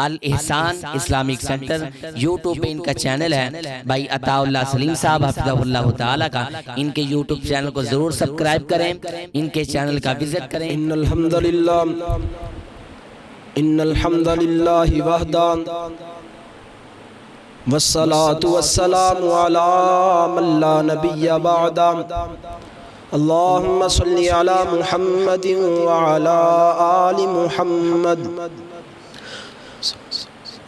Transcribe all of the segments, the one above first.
الاحسان Islamic centre YouTube پہ ان کا channel ہے بھائی عطا اللہ سلیم صاحب حفظہ اللہ تعالیٰ کا. ان کے یوٹیوب چینل کو ضرور سبسکرائب کریں, ان کے چینل کا وزٹ کریں. ان الحمد للہ وحدہ والصلاة والسلام علی من لا نبی بعدہ. اللہم صلی علی محمد وعلی آل محمد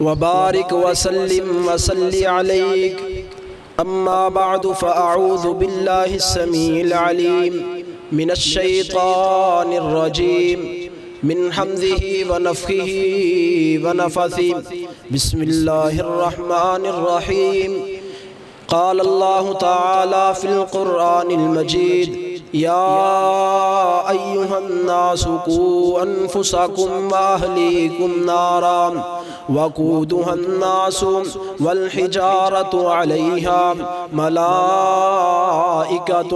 وبارک وسلم وصلی علیک. اما بعد فاعوذ باللہ السمیع العلیم من الشیطان الرجیم من حمزه ونفخه ونفثه. بسم اللہ الرحمن الرحیم. قال اللہ تعالی فی القرآن المجید یا ایہا الناس قوا انفسکم واہلیکم نارا وقودها الناس والحجارة عليها ملائكة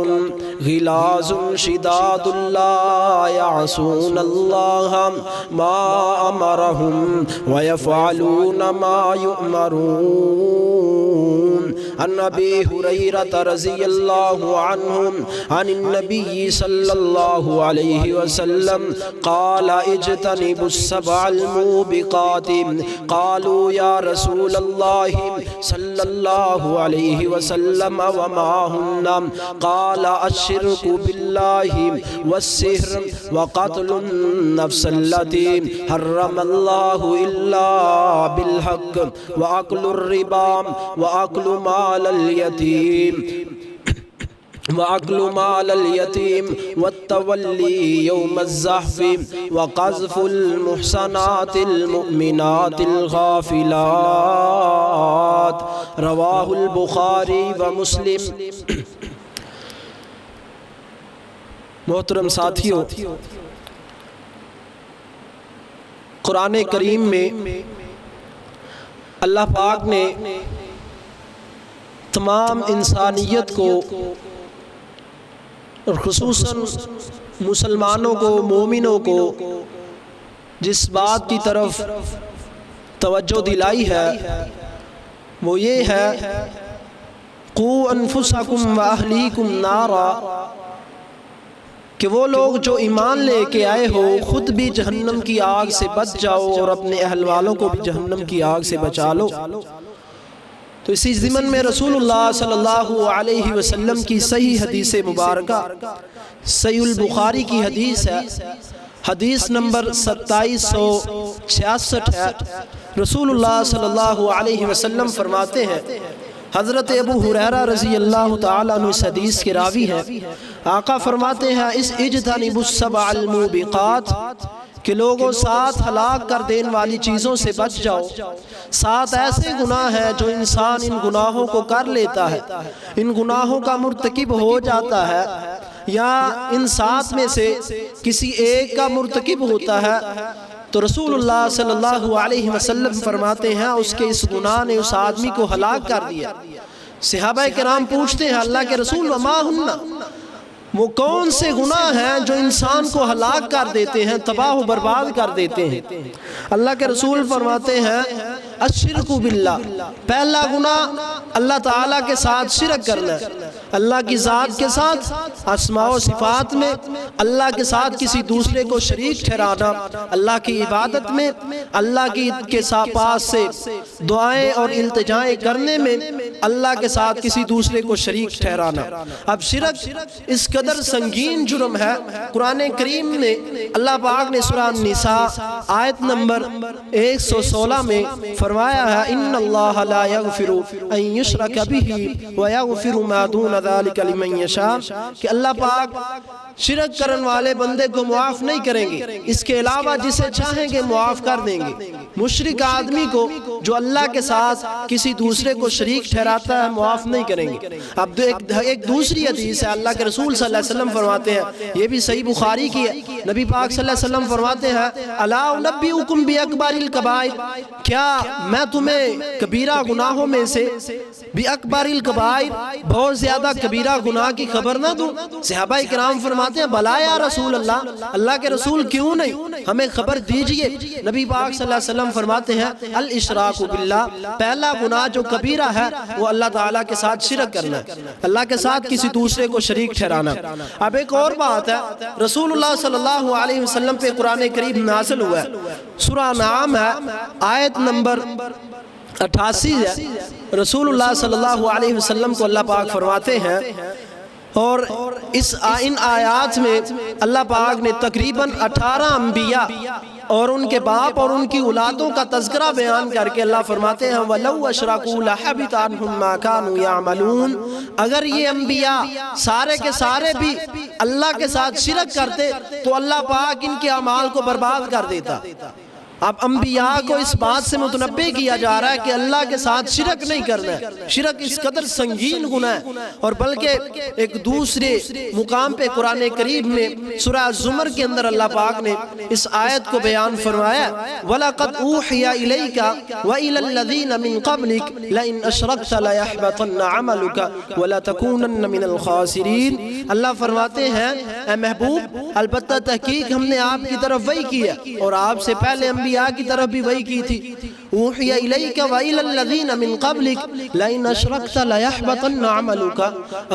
غلاظ شداد لا يعصون الله ما أمرهم ويفعلون ما يؤمرون. عن أبي هريرة رضي الله عنه عن النبي صلى الله عليه وسلم قال اجتنبوا السبع الموبقات. قالوا يا رسول الله صلى الله عليه وسلم وما هن؟ قال الشرك بالله والسحر وقتل النفس التي حرم الله إلا بالحق وأكل الربا وأكل مال اليتيم والتولي يوم الزحف وقذف المحصنات المؤمنات الغافلات. رواہ البخاری ومسلم. محترم ساتھیوں، قرآن کریم میں اللہ پاک نے تمام انسانیت کو اور خصوصاً مسلمانوں کو، مومنوں کو جس بات کی طرف توجہ دلائی ہے وہ یہ ہے قوا انفسکم واہلیکم نارا، کہ وہ لوگ جو ایمان لے کے آئے ہو خود بھی جہنم کی آگ سے بچ جاؤ اور اپنے اہل والوں کو بھی جہنم کی آگ سے بچا لو. تو اسی ضمن میں رسول اللہ صلی اللہ علیہ وسلم کی صحیح حدیث مبارکہ صحیح البخاری کی حدیث ہے، حدیث نمبر 2766 ہے. رسول اللہ صلی اللہ علیہ وسلم فرماتے ہیں، حضرت ابو ہریرہ رضی اللہ تعالیٰ عنہ اس حدیث کے راوی ہیں، آقا فرماتے ہیں اجتنبوا السبع الموبقات، کہ لوگوں 7 ہلاک کر دین والی چیزوں سے بچ جاؤ. 7 ایسے گناہ ہیں جو انسان ان گناہوں کو کر لیتا ہے، ان گناہوں کا مرتکب ہو جاتا ہے، یا ان 7 میں سے کسی ایک کا مرتکب ہوتا ہے تو رسول اللہ صلی اللہ علیہ وسلم فرماتے ہیں اس کے اس گناہ نے اس آدمی کو ہلاک کر دیا. صحابہ کرام پوچھتے ہیں اللہ کے رسول وما ہن؟ وہ کون سے گناہ ہیں جو انسان کو ہلاک کر دیتے ہیں، تباہ و برباد کر دیتے ہیں؟ اللہ کے رسول فرماتے ہیں الشرک باللہ، پہلا گناہ اللہ تعالیٰ کے ساتھ شرک کرنا ہے، اللہ کی ذات کے ساتھ، اسماء و صفات میں اللہ کے ساتھ کسی دوسرے کو شریک ٹھہرانا، اللہ کی عبادت میں اللہ کے پاس سے دعائیں اور التجائیں کرنے میں اللہ کے ساتھ کسی دوسرے کو شریک ٹھہرانا. اب شرک اس قدر سنگین جرم ہے، قرآن کریم نے اللہ پاک نے سورہ النساء آیت نمبر 116 میں فرمایا ہے ان اللہ لا یغفر ان یشرک بہ ویغفر ما دون ذلک لمن یشاء، کہ اللہ پاک شرک کرن والے بندے کو معاف نہیں کریں گے، اس کے علاوہ جسے چاہیں گے معاف کر دیں گے. مشرک آدمی کو جو اللہ کے ساتھ کسی دوسرے کو شریک ٹھہراتا ہے معاف نہیں کریں گے. اب ایک دوسری حدیث ہے، اللہ کے رسول صلی اللہ علیہ وسلم فرماتے ہیں، یہ بھی صحیح بخاری کی ہے، نبی پاک صلی اللہ علیہ وسلم فرماتے ہیں الا انبئکم باکبر الکبائر، کیا میں تمہیں کبیرہ گناہوں میں سے باکبر الکبائر بہت زیادہ کبیرہ گناہ کی خبر نہ دوں؟ صحابہ کرام فرماتے ہیں بلا یا رسول اللہ، اللہ کے رسول کیوں نہیں، ہمیں خبر دیجئے. نبی پاک صلی اللہ علیہ وسلم وسلم فرماتے ہیں الاشراک باللہ، پہلا گناہ جو کبیرہ ہے وہ اللہ تعالیٰ کے ساتھ شرک کرنا ہے، اللہ کے ساتھ کسی دوسرے کو شریک ٹھہرانا۔ اب ایک اور بات ہے، رسول اللہ صلی اللہ علیہ وسلم پہ قرآن کریم نازل ہوا ہے، سورہ انعام ہے، آیت نمبر 88 ہے۔ رسول اللہ صلی اللہ علیہ وسلم کو اللہ پاک فرماتے ہیں، اور ان آیات میں اللہ پاک نے تقریباً 18 انبیاء اور ان کے باپ اور ان کی اولادوں کا تذکرہ بیان کر کے اللہ فرماتے ہیں وَلَوْ أَشْرَكُوا لَحَبِطَ عَنْهُمْ مَا كَانُوا يَعْمَلُونَ، اگر یہ انبیاء سارے کے سارے بھی اللہ کے ساتھ شرک کرتے تو اللہ پاک ان کے اعمال کو برباد کر دیتا۔ اب انبیاء کو اس بات سے متنبہ کیا جا رہا ہے کہ اللہ کے ساتھ شرک نہیں کرنا ہے، شرک اس قدر سنگین گناہ ہے، اور بلکہ ایک دوسرے مقام پہ قرآن کریم میں سورہ الزمر کے اندر اللہ پاک نے اس آیت کو بیان فرمایا وَلَقَدْ أُوحِيَ إِلَيْكَ وَإِلَى الَّذِينَ مِن قَبْلِكَ لَئِنْ أَشْرَكْتَ لَيَحْبَطَنَّ عَمَلُكَ وَلَتَكُونَنَّ مِنَ الْخَاسِرِينَ۔ اللہ فرماتے ہیں اے محبوب، البتہ تحقیق ہم نے آپ کی طرف وحی کی ہے اور آپ سے پہلے انبیاء کی طرف بھی وحی کی تھی۔ اوحی الیک وإلی الذین من قبلک لئن اشرکت لیحبطن عملک،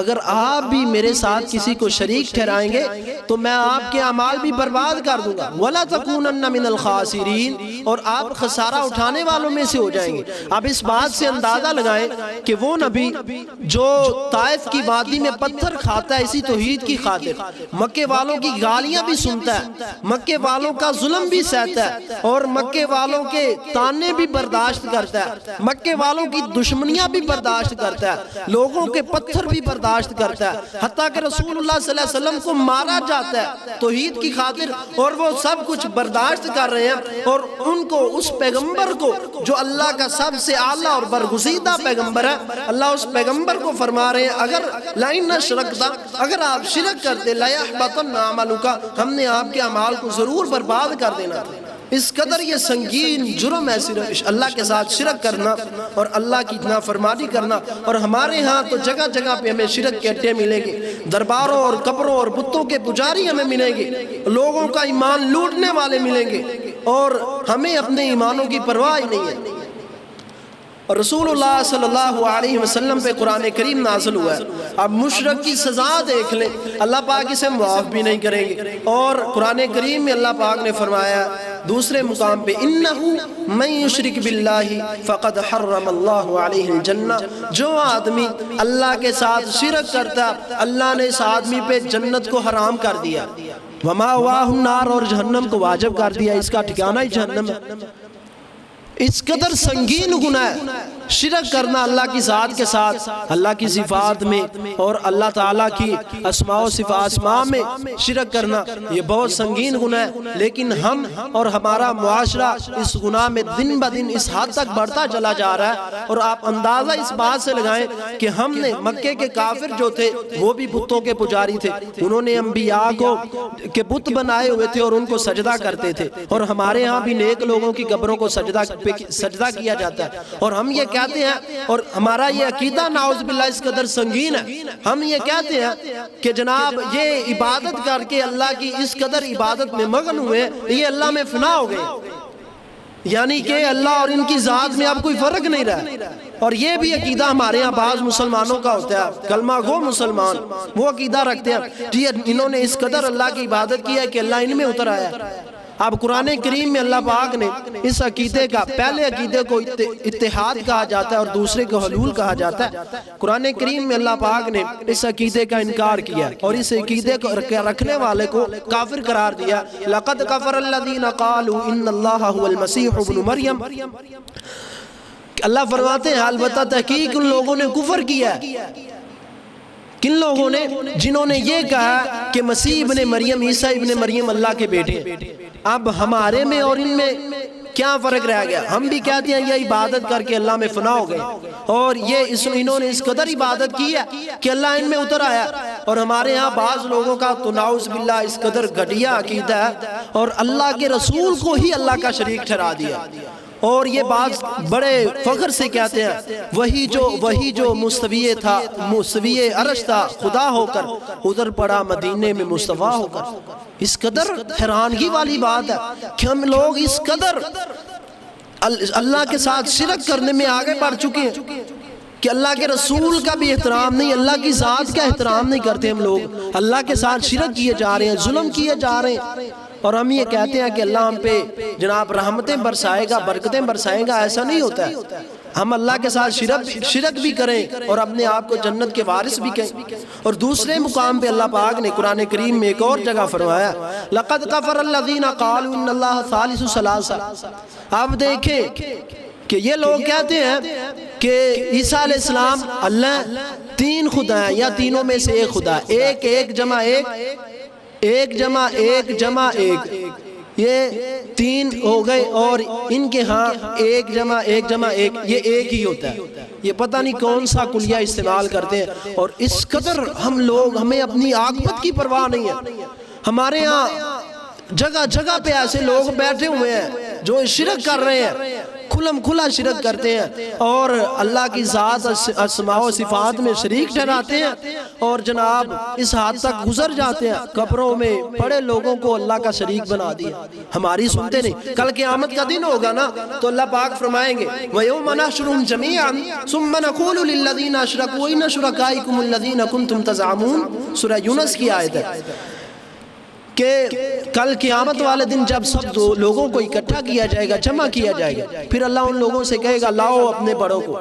اگر آپ بھی میرے ساتھ کسی کو شریک ٹھہرائیں گے تو میں آپ کے اعمال بھی برباد کر دوں گا، ولا تکونن من الخاسرین، اور آپ خسارہ اٹھانے والوں میں سے ہو جائیں گے۔ اب اس بات سے اندازہ لگائیں کہ وہ نبی جو طائف کی وادی میں پتھر کھاتا ہے اسی توحید کی خاطر، مکے والوں کی گالیاں بھی سنتا ہے، مکے والوں کا ظلم بھی سہتا ہے، اور مکے والوں کے تانے بھی برداشت کرتا ہے، مکے والوں کی دشمنیاں بھی برداشت کرتا ہے، لوگوں کے پتھر بھی برداشت کرتا ہے، حتیٰ کہ رسول اللہ صلی اللہ علیہ وسلم کو مارا جاتا ہے توحید کی خاطر، اور وہ سب کچھ برداشت کر رہے ہیں، اور ان کو اس پیغمبر کو جو اللہ کا سب سے اعلیٰ اور برگزیدہ پیغمبر ہے، اللہ اس پیغمبر کو فرما رہے ہیں اگر لئن اشرکت، اگر آپ شرک کرتے لیحبطن عملک، ہم نے آپ کے اعمال کو ضرور برباد کر دینا تھا۔ اس قدر یہ سنگین جرم ہے صرف اللہ کے ساتھ شرک کرنا اور اللہ کی نافرمانی کرنا، اور ہمارے ہاں تو جگہ جگہ پہ ہمیں شرک کے اڈے ملیں گے، درباروں اور قبروں اور بتوں کے پجاری ہمیں ملیں گے، لوگوں کا ایمان لوٹنے والے ملیں گے، اور ہمیں اپنے ایمانوں کی پرواہ ہی نہیں ہے۔ اور رسول اللہ صلی اللہ علیہ وسلم پہ قرآن کریم نازل ہوا ہے، اب مشرک کی سزا دیکھ لیں، اللہ پاک اسے معاف بھی نہیں کریں گے، اور قرآن کریم میں اللہ پاک نے فرمایا دوسرے مقام پہ انہو من یشرک باللہ فقد حرم اللہ علیہ الجنہ، جو آدمی اللہ کے ساتھ شرک کرتا اللہ نے اس آدمی پہ جنت کو حرام کر دیا، وماواہ النار، اور جہنم کو واجب کر دیا، اس کا ٹھکانہ ہی جہنم ہے۔ اس قدر سنگین گناہ ہے شرک کرنا اللہ کی ذات کے ساتھ، اللہ کی صفات میں اور اللہ تعالیٰ کی اسماء و صفات میں شرک کرنا، یہ بہت سنگین گناہ ہے، لیکن ہم اور ہمارا معاشرہ اس گناہ میں دن بدن اس حد تک بڑھتا چلا جا رہا ہے، اور آپ اندازہ اس بات سے لگائیں کہ ہم نے مکے کے کافر جو تھے وہ بھی بتوں کے پجاری تھے، انہوں نے انبیاء کو کے بت بنائے ہوئے تھے اور ان کو سجدہ کرتے تھے، اور ہمارے ہاں بھی نیک لوگوں کی قبروں کو سجدہ کیا جاتا ہے، اور ہم یہ کہتے ہیں، اور ہمارا یہ عقیدہ نعوذ باللہ اس قدر سنگین ہے، ہم یہ کہتے ہیں کہ جناب یہ عبادت کر کے اللہ کی اس قدر عبادت میں مگن ہوئے یہ اللہ میں فنا ہو گئے، یعنی کہ اللہ اور ان کی ذات میں اب کوئی فرق نہیں رہا۔ اور یہ بھی عقیدہ ہمارے ہاں بعض مسلمانوں کا ہوتا ہے، کلمہ گو مسلمان وہ عقیدہ رکھتے ہیں انہوں نے اس قدر اللہ کی عبادت کی ہے کہ اللہ ان میں اتر آیا۔ اب قرآن کریم میں اللہ پاک نے اس عقیدے کا، پہلے عقیدے کو اتحاد کہا جاتا ہے اور دوسرے کو حلول کہا جاتا ہے، قرآن کریم میں اللہ پاک نے اس عقیدے کا انکار کیا اور اس عقیدے کو رکھنے والے کو کافر قرار دیا۔ لَقَدْ كَفَرَ الَّذِينَ قَالُوا إِنَّ اللَّهَ هُوَ الْمَسِيحُ ابْنُ مریم، اللہ فرماتے ہیں البتہ تحقیق ان لوگوں نے کفر کیا ہے۔ کن لوگوں نے؟ جنہوں نے یہ کہا کہ مسیح ابن مریم، عیسیٰ ابن مریم اللہ کے بیٹے۔ اب ہمارے میں اور ان میں کیا فرق رہ گیا؟ ہم بھی کہتے ہیں یہ عبادت کر کے اللہ میں فنا ہو گئے، اور انہوں نے اس قدر عبادت کی ہے کہ اللہ ان میں اتر آیا، اور ہمارے ہاں بعض لوگوں کا تو نعوذ باللہ اس قدر گھٹیا عقیدہ ہے اور اللہ کے رسول کو ہی اللہ کا شریک ٹھہرا دیا، اور یہ بات بڑے فخر سے کہتے ہیں وہی جو مستوی تھا، مستوی عرش تھا خدا ہو کر ادھر پڑا مدینے میں مصطفیٰ ہو کر۔ اس قدر حیرانگی والی بات ہے کہ ہم لوگ اس قدر اللہ کے ساتھ شرک کرنے میں آگے بڑھ چکے ہیں کہ اللہ کے رسول کا بھی احترام نہیں، اللہ کی ذات کا احترام نہیں کرتے ہم لوگ، اللہ کے ساتھ شرک کیے جا رہے ہیں، ظلم کیے جا رہے ہیں، اور ہم یہ کہتے ہیں کہ اللہ ہم پہ جناب رحمتیں برسائے گا، برکتیں برسائے گا۔ ایسا نہیں ہوتا ہے، ہم اللہ کے ساتھ شرک بھی کریں اور اپنے آپ کو جنت کے وارث بھی کہیں۔ اور دوسرے مقام پہ اللہ پاک نے قرآن کریم میں ایک اور جگہ فرمایا لَقَدْ كَفَرَ الَّذِينَ قَالُوا إِنَّ اللَّهَ ثَالِثُ ثَلَاثَةٍ۔ آپ دیکھیں کہ یہ لوگ کہتے ہیں کہ عیسیٰ علیہ السلام اللہ تین خدا ہیں یا تینوں میں سے ایک خدا ہے، ایک جمع ایک جمع ایک جمع ایک، یہ تین ہو گئے، اور ان کے ہاں ایک جمع ایک یہ ایک ہی ہوتا ہے۔ یہ پتہ نہیں کون سا کلیہ استعمال کرتے ہیں، اور اس قدر ہم لوگ، ہمیں اپنی عاقبت کی پرواہ نہیں ہے۔ ہمارے ہاں جگہ جگہ پہ ایسے لوگ بیٹھے ہوئے ہیں جو شرک کر رہے ہیں، کھلم کھلا شرک کرتے ہیں، اور اللہ کی ذات اسماء و صفات میں شریک ٹھہراتے ہیں، اور جناب اس حد تک گزر جاتے ہیں، قبروں میں پڑے لوگوں کو اللہ کا شریک بنا دیا، ہماری سنتے نہیں۔ کل قیامت کا دن ہوگا نا تو اللہ پاک فرمائیں گے وَيَوْمَ نَحْشُرُهُمْ جَمِيعًا ثُمَّ نَقُولُ لِلَّذِينَ أَشْرَكُوا أَيْنَ شُرَكَائِكُمُ الَّذِينَ كُنتُمْ تَزْعُمُونَ، سورہ یونس کی آیت ہے کہ کل قیامت والے دن جب سب لوگوں کو اکٹھا کیا جائے گا، جمع کیا جائے گا، پھر اللہ ان لوگوں سے کہے گا لاؤ اپنے بڑوں کو،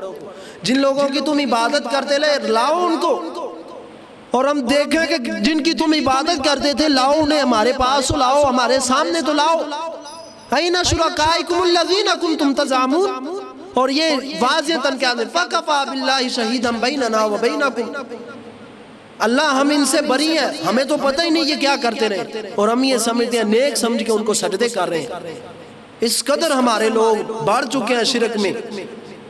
جن لوگوں کی تم عبادت کرتے لے لاؤ ان کو، اور ہم دیکھیں کہ جن کی تم عبادت کرتے تھے لاؤ انہیں ہمارے پاس لاؤ، ہمارے سامنے تو لاؤ۔ أَيْنَ شُرَكَائِكُمُ الَّذِينَ كُنْتُمْ تَزْعُمُونَ، اور یہ واضح کیا ہے فَكَفَى بِاللَّهِ شَهِيدًا بَيْنَنَا وَبَيْنَكُمْ، اللہ ہم ان سے بری ہیں، ہمیں تو پتہ ہی نہیں یہ کیا کرتے رہے، اور ہم یہ سمجھتے ہیں نیک سمجھ کے ان کو سجدے کر رہے ہیں۔ اس قدر ہمارے لوگ بڑھ چکے ہیں شرک میں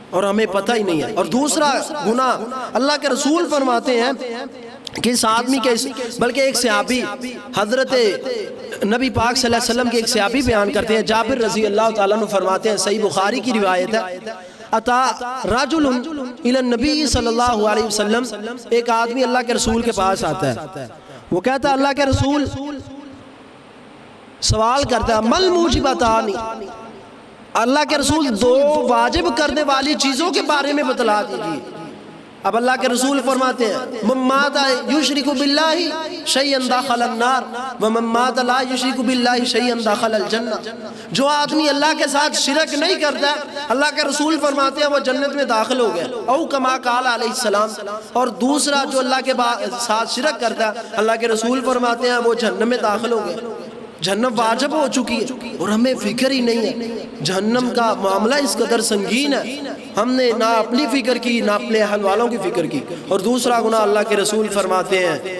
اور ہمیں پتہ ہی نہیں ہے۔ اور دوسرا گناہ اللہ کے رسول فرماتے ہیں کہ اس آدمی کے، بلکہ ایک صحابی حضرت نبی پاک صلی اللہ علیہ وسلم کے ایک صحابی بیان کرتے ہیں، جابر رضی اللہ تعالیٰ عنہ فرماتے ہیں، صحیح بخاری کی روایت ہے، اتا رجل الی النبی صلی اللہ علیہ وسلم، ایک آدمی اللہ کے رسول کے پاس آتا ہے، وہ کہتا ہے اللہ کے رسول، سوال کرتا ہے مل موجبتانی، اللہ کے رسول دو واجب کرنے والی چیزوں کے بارے میں بتلا دیجیے۔ اب اللہ کے رسول فرماتے ہیں من مات یشرک باللہ شیئا دخل النار ومن مات لا یشرک باللہ شیئا دخل الجنہ، جو آدمی اللہ کے ساتھ شرک نہیں کرتا اللہ کے رسول فرماتے ہیں وہ جنت میں داخل ہو گیا، او کما قال علیہ السلام، اور دوسرا جو اللہ کے ساتھ شرک کرتا ہے اللہ کے رسول فرماتے ہیں وہ جہنم میں داخل ہو گیا۔ جہنم واجب ہو چکی ہے اور ہمیں فکر ہی نہیں ہے، جہنم کا معاملہ اس قدر سنگین ہے، ہم نے نہ اپنی فکر کی نہ اپنے اہل والوں کی فکر کی۔ اور دوسرا گناہ اللہ کے رسول فرماتے ہیں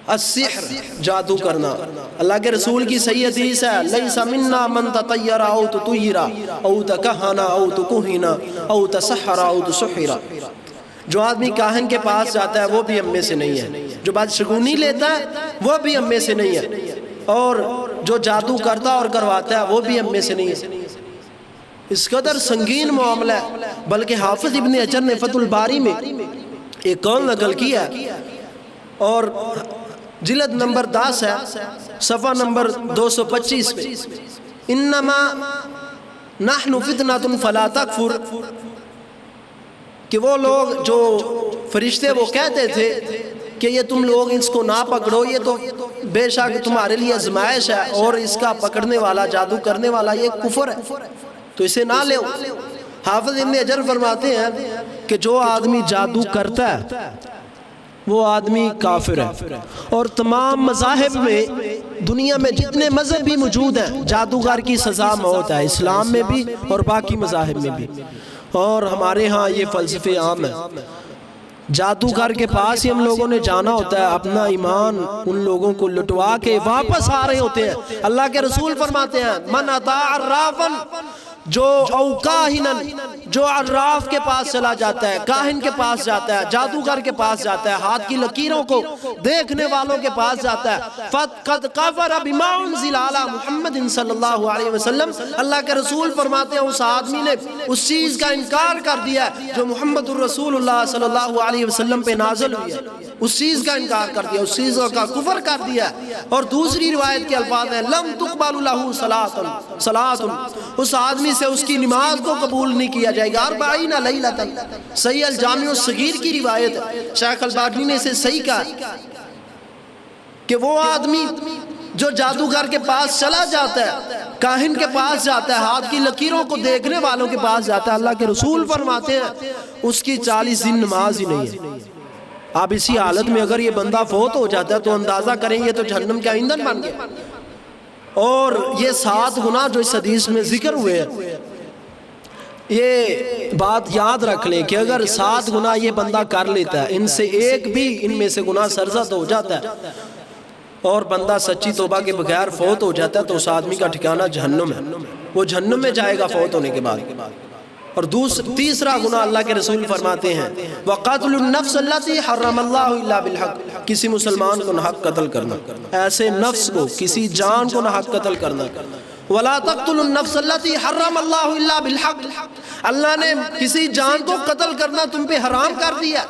السحر، جادو کرنا، اللہ کے رسول کی صحیح حدیث ہے لیس منا من تطیر او تطیر او تکہن او تکہن او تسحر او تسحر، جو آدمی کاہن کے پاس جاتا ہے وہ بھی ہم میں سے نہیں ہے، جو بدشگونی لیتا ہے وہ بھی ہم میں سے نہیں ہے، اور جو جادو کرتا اور کرواتا ہے وہ بھی ہم میں سے نہیں ہے۔ اس قدر سنگین معاملہ ہے، بلکہ حافظ ابن حجر نے فتح الباری میں ایک قول نقل کیا اور جلد نمبر 10 ہے، صفحہ نمبر 225 پہ، انما نحن فتنة فلا تکفر، کہ وہ لوگ جو فرشتے وہ کہتے تھے کہ یہ تم لوگ اس کو نہ پکڑو، یہ تو بے شک تمہارے لیے آزمائش ہے اور اس کا پکڑنے والا جادو کرنے والا یہ کفر ہے تو اسے نہ لو۔ حافظ ابن حجر فرماتے ہیں کہ جو آدمی جادو کرتا ہے وہ آدمی کافر ہے، اور تمام مذاہب میں دنیا میں جتنے مذہب بھی موجود ہیں جادوگر کی سزا موت ہے، اسلام میں بھی اور باقی مذاہب میں بھی، اور ہمارے ہاں یہ فلسفے عام ہیں۔ جادوگر کے پاس ہی ہم لوگوں نے جانا ہوتا ہے، اپنا ایمان ان لوگوں کو لٹوا کے واپس آ رہے ہوتے ہیں۔ اللہ کے رسول فرماتے ہیں من اطاع عرافن، جو او کاہنن، جو عراف کے پاس چلا جاتا ہے، کاہن کے پاس جاتا ہے، جادوگر کے پاس جاتا ہے، ہاتھ کی لکیروں کو دیکھنے والوں کے پاس جاتا ہے، فَقَدْ كَفَرَ بِمَا أُنزِلَ عَلَى مُحَمَّدٍ صلی اللہ علیہ وسلم، اللہ کے رسول فرماتے ہیں اس آدمی نے اس چیز کا انکار کر دیا ہے جو محمد الرسول اللہ صلی اللہ علیہ وسلم پہ نازل ہوئی ہے، اس چیز کا انکار کر دیا، اس چیز کا کفر کر دیا۔ اور دوسری روایت کے الفاظ ہیں لم تقبل لہ صلاۃ، اس آدمی آدمی سے اس کی نماز کو قبول نہیں کیا جائے گا۔ 40 لیلۃ، صحیح الجامع الصغیر کی روایت ہے، شیخ البانی نے اسے صحیح کہا کہ وہ آدمی جو جادوگر کے پاس چلا جاتا ہے، کاہن کے پاس جاتا ہے، ہاتھ کی لکیروں کو دیکھنے والوں کے پاس جاتا ہے، اللہ کے رسول فرماتے ہیں اس کی 40 دن نماز ہی نہیں ہے۔ اب اسی حالت میں اگر یہ بندہ فوت ہو جاتا ہے تو اندازہ کریں یہ تو جہنم کا ایندھن بن گیا۔ اور یہ 7 گناہ جو اس حدیث میں ذکر ہوئے ہیں، یہ بات یاد رکھ لیں کہ اگر 7 گناہ یہ بندہ کر لیتا ہے، ان سے ایک بھی ان میں سے گناہ سرزد ہو جاتا ہے اور بندہ سچی توبہ کے بغیر فوت ہو جاتا ہے تو اس آدمی کا ٹھکانہ جہنم ہے، وہ جہنم میں جائے گا فوت ہونے کے بعد۔ اور تیسرا گناہ اللہ کے رسول فرماتے ہیں وَقَتْلُ النَّفْسَ الَّتِي حَرَّمَ اللَّهُ إِلَّا بِالْحَقِّ، کسی مسلمان کو ناحق قتل کرنا، ایسے نفس کو، کسی جان کو ناحق قتل کرنا۔ وَلَا تَقْتُلُ النَّفْسَ الَّتِي حَرَّمَ اللَّهُ إِلَّا بِالْحَقِّ، اللہ نے کسی جان کو قتل کرنا تم پہ حرام کر دیا۔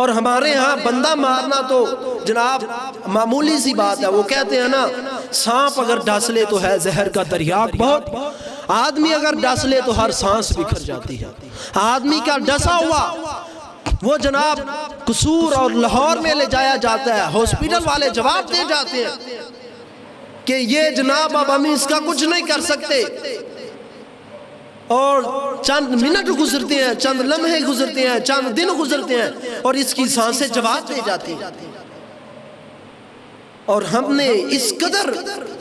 اور ہمارے ہاں بندہ مارنا تو جناب معمولی سی بات ہے، وہ کہتے ہیں نا سانپ اگر ڈس لے تو ہے زہر کا تریاق بہت، آدمی اگر ڈس لے تو ہر سانس بکھر جاتی ہے۔ آدمی کا ڈسا ہوا وہ جناب قصور اور لاہور میں لے جایا جاتا ہے، ہاسپٹل والے جواب دے جاتے ہیں کہ یہ جناب اب ہم اس کا کچھ نہیں کر سکتے، اور چند منٹ گزرتے ہیں، چند لمحے گزرتے ہیں، چند دن گزرتے ہیں اور اس کی سانسیں جواب دے جاتی ہیں۔ اور ہم نے اس قدر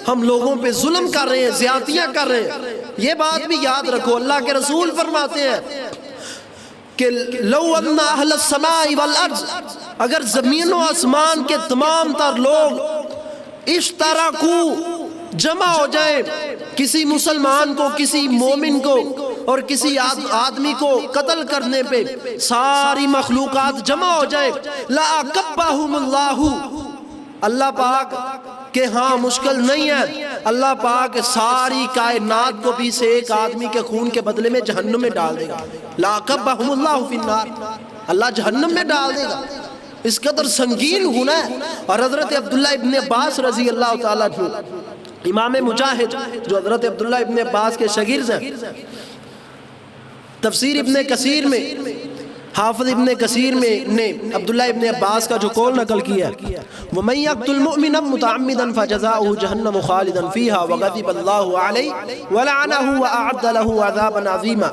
ہم لوگوں پہ ظلم کر رہے ہیں، زیادتیاں کر رہے ہیں۔ یہ بات بھی یاد رکھو، اللہ کے رسول فرماتے ہیں کہ لو ان اہل السماء والارض، اگر زمین و آسمان کے تمام تر لوگ اشتراکو جمع ہو جائیں کسی مسلمان کو، کسی مومن کو اور کسی آدمی کو قتل کرنے پہ، ساری مخلوقات جمع ہو جائیں، لَأَكَبَّهُمُ اللَّهُ، اللہ پاک کہ ہاں مشکل نہیں ہے، اللہ پاک ساری کائنات کو بھی سے ایک آدمی کے خون کے بدلے میں جہنم میں ڈال دے گا۔ لَأَكَبَّهُمُ اللَّهُ فِي النَّارِ، اللہ جہنم میں ڈال دے گا۔ اس قدر سنگین گناہ ہے۔ اور حضرت عبداللہ ابن عباس رضی اللہ تعالیٰ عنہ، امام مجاہد جو حضرت عبداللہ ابن عباس کے شاگرد ہیں، تفسیر ابن کثیر میں، حافظ ابن کثیر میں نے عبداللہ ابن عباس کا جو قول نقل کیا ہے وَمَن يَقْتُلْ مُؤْمِنًا مُتَعَمِّدًا فَجَزَاؤُهُ جَهَنَّمُ خَالِدًا فِيهَا وَغَضِبَ اللَّهُ عَلَيْهِ وَلَعَنَهُ وَأَعَدَّ لَهُ عَذَابًا عَظِيمًا۔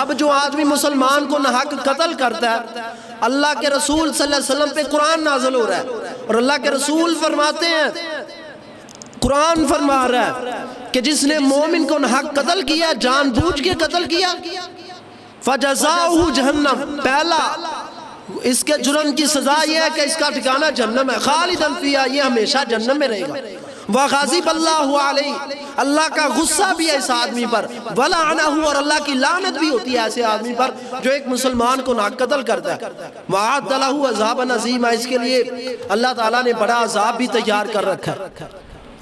اب جو آدمی مسلمان کو ناحق قتل کرتا ہے، اللہ کے رسول صلی اللہ علیہ وسلم پہ قرآن نازل ہو رہا ہے اور اللہ کے رسول فرماتے ہیں، قرآن فرما رہا ہے کہ جس نے مومن کو ناحق قتل کیا، جان بوجھ کے قتل کیا، فَجَزَاؤُهُ جَهَنَّمُ، پہلا اس کے جرم کی سزا یہ ہے کہ اس کا ٹھکانہ جہنم ہے، خالداً فیہا، یہ ہمیشہ جہنم میں رہے گا۔ وَغَضِبَ اللَّهُ عَلَيْهِ، اللہ کا غصہ بھی ہے اس آدمی پر، وَلَعَنَهُ، اور اللہ کی لعنت بھی ہوتی ہے ایسے آدمی پر جو ایک مسلمان کو ناحق قتل کرتا ہے۔ وَأَعَدَّ لَهُ عَذَابًا عَظِيمًا، اس کے لیے اللہ تعالیٰ نے بڑا عذاب بھی تیار کر رکھا ہے۔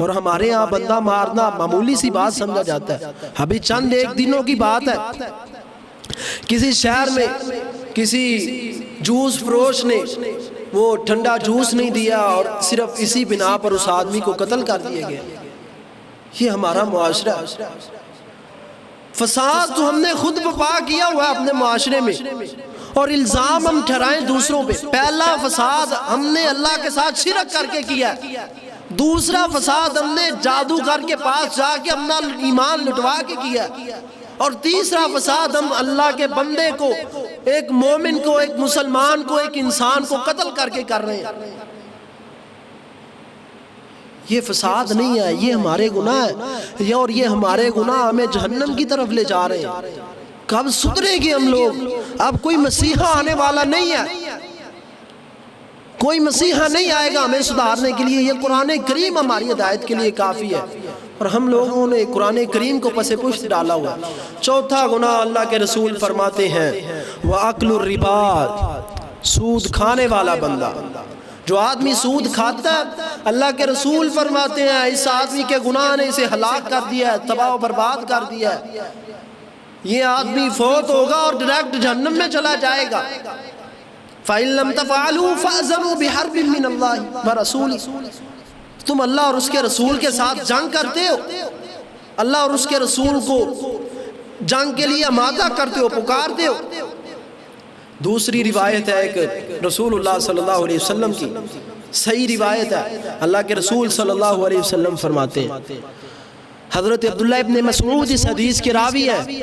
اور ہمارے ہاں بندہ مارنا معمولی سی بات سمجھا جاتا ہے، ابھی چند ایک دنوں کی بات ہے، کسی شہر میں کسی جوس فروش نے وہ ٹھنڈا جوس نہیں دیا اور صرف اسی بنا پر اس آدمی کو قتل کر دیا گیا۔ یہ ہمارا معاشرہ، فساد تو ہم نے خود بپا کیا ہوا ہے اپنے معاشرے میں، اور الزام ہم ٹھہرائیں دوسروں پہ۔ پہلا فساد ہم نے اللہ کے ساتھ شرک کر کے کیا، دوسرا فساد ہم نے جادوگر کے پاس جا کے اپنا ایمان لٹوا کے کیا، اور تیسرا فساد ہم اللہ کے بندے کو، ایک مومن کو، ایک مسلمان کو، ایک انسان کو قتل کر کے کر رہے ہیں۔ یہ فساد نہیں ہے، یہ ہمارے گناہ ہے، اور یہ ہمارے گناہ ہمیں جہنم کی طرف لے جا رہے ہیں۔ کب سدھرے گے ہم لوگ؟ اب کوئی مسیحا آنے والا نہیں ہے، کوئی مسیحا نہیں آئے گا ہمیں سدھارنے کے لیے، یہ قرآن کریم ہماری ہدایت کے لیے کافی ہے، اور ہم لوگوں نے قرآن کریم کو پس پشت ڈالا ہوا۔ چوتھا گناہ اللہ کے رسول فرماتے ہیں وَأَكْلُ الرِّبَا، سود کھانے والا بندہ، جو آدمی سود کھاتا ہے، اللہ کے رسول فرماتے ہیں اس آدمی کے گناہ نے اسے ہلاک کر دیا ہے، تباہ و برباد کر دیا ہے، یہ آدمی فوت ہوگا اور ڈائریکٹ جہنم میں چلا جائے گا۔ فَإِن لَمْ تَفْعَلُوا فَأْذَنُوا بِحَرْبٍ مِّنَ اللَّهِ وَرَسُولِهِ، تم اللہ اور اس کے رسول کے ساتھ جنگ کرتے ہو، اللہ اور اس کے رسول کو جنگ کے لیے آمادہ کرتے ہو، پکارتے ہو۔ دوسری روایت ہے ایک رسول اللہ صلی اللہ علیہ وسلم کی صحیح روایت ہے، اللہ کے رسول صلی اللہ علیہ وسلم فرماتے ہیں، حضرت عبداللہ ابن مسعود اس حدیث کے راوی ہیں،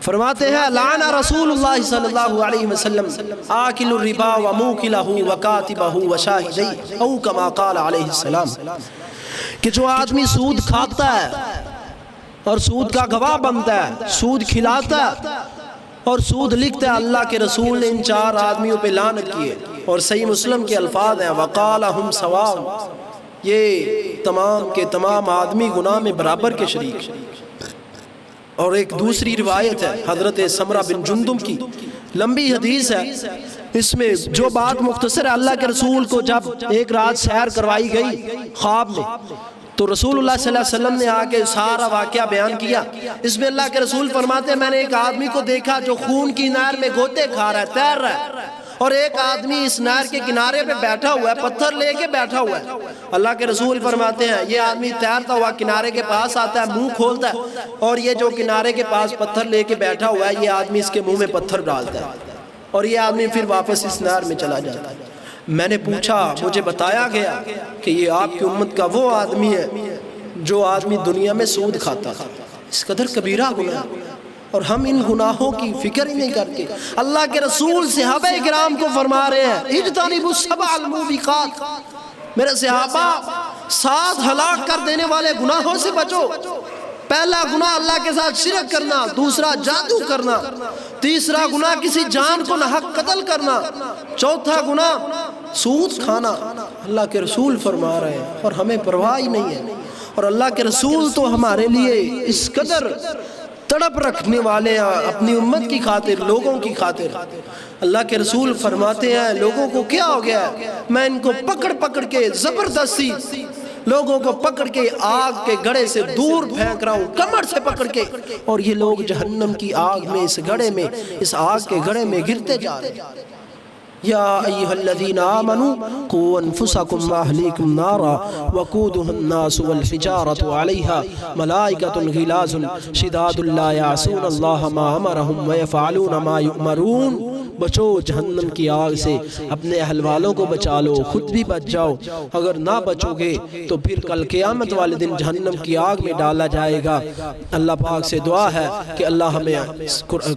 فرماتے ہیں لعن رسول اللہ صلی اللہ علیہ وسلم آکل الربا وموکلہ وکاتبہ وشاہدی او کما قال علیہ السلام، کہ جو آدمی سود کھاتا ہے اور سود کا گواہ بنتا ہے، سود کھلاتا ہے اور سود لکھتا ہے، اللہ کے رسول نے ان چار آدمیوں پہ لعنت کی ہے۔ اور صحیح مسلم کے الفاظ ہیں وقال ہم سواء، یہ تمام کے تمام آدمی گناہ میں برابر کے شریک۔ اور ایک دوسری روایت ہے حضرت سمرہ بن جندب کی، لمبی حدیث ہے، اس میں جو بات مختصر ہے، اللہ کے رسول کو جب ایک رات سیر کروائی گئی خواب میں، تو رسول اللہ صلی اللہ علیہ وسلم نے آکے سارا واقعہ بیان کیا۔ اس میں اللہ کے رسول فرماتے ہیں میں نے ایک آدمی کو دیکھا جو خون کی نہر میں گوتے کھا رہا ہے، تیر رہا ہے، اور ایک آدمی اس نہر کے کنارے پہ بیٹھا ہوا ہے، پتھر لے کے بیٹھا ہوا ہے۔ اللہ کے رسول فرماتے ہیں یہ آدمی تیرتا ہوا کنارے کے پاس آتا ہے، منہ کھولتا ہے، اور یہ جو کنارے کے پاس پتھر لے کے بیٹھا ہوا ہے یہ آدمی اس کے منہ میں پتھر ڈالتا ہے، اور یہ آدمی پھر واپس اس نہر میں چلا جاتا ہے۔ میں نے پوچھا، مجھے بتایا گیا کہ یہ آپ کی امت کا وہ آدمی ہے جو آدمی دنیا میں سود کھاتا تھا۔ اس قدر کبیرہ گناہ، اور ہم ان گناہوں کی فکر ہی نہیں کرتے۔ اللہ کے رسول صحابہ کرام کو فرما رہے ہیں اجتنبوا السبع الموبقات، میرے صحابہ 7 ہلاک کر دینے والے گناہوں سے بچو۔ پہلا گناہ اللہ کے ساتھ شرک کرنا، دوسرا جادو کرنا، تیسرا گناہ کسی جان کو ناحق قتل کرنا، چوتھا گناہ سود کھانا۔ اللہ کے رسول فرما رہے ہیں اور ہمیں پرواہ ہی نہیں ہے۔ اور اللہ کے رسول تو ہمارے لیے اس قدر تڑپ رکھنے والے ہیں اپنی امت کی خاطر، لوگوں کی خاطر۔ اللہ کے رسول فرماتے ہیں لوگوں کو کیا ہو گیا ہے، میں ان کو پکڑ پکڑ کے زبردستی لوگوں کو پکڑ کے آگ کے گڑھے سے دور پھینک رہا ہوں، کمر سے پکڑ کے، اور یہ لوگ جہنم کی آگ میں، اس گڑھے میں، اس آگ کے گڑھے میں گرتے جا رہے ہیں۔ یا ایہا الذین آمنوا قوا انفسکم واہلیکم نارا وقودها الناس والحجارۃ علیہا ملائکۃ غلاظ شداد لا یعصون اللہ ما امرہم ویفعلون ما یؤمرون۔ بچو جہنم کی آگ سے، اپنے اہل والوں کو بچا لو، خود بھی بچ جاؤ۔ اگر نہ بچو گے تو پھر کل قیامت والے دن جہنم کی آگ میں ڈالا جائے گا۔ اللہ پاک سے دعا ہے کہ اللہ ہمیں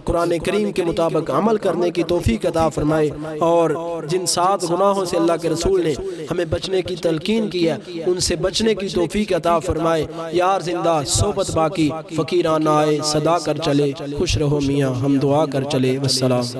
قرآن کریم کے مطابق عمل کرنے کی توفیق عطا فرمائے، اور جن 7 گناہوں سے اللہ کے رسول نے ہمیں بچنے کی تلقین کی ہے ان سے بچنے کی توفیق عطا فرمائے۔ یار زندہ صحبت باقی، فقیران آئے صدا کر چلے، خوش رہو میاں ہم دعا کر چلے، والسلام۔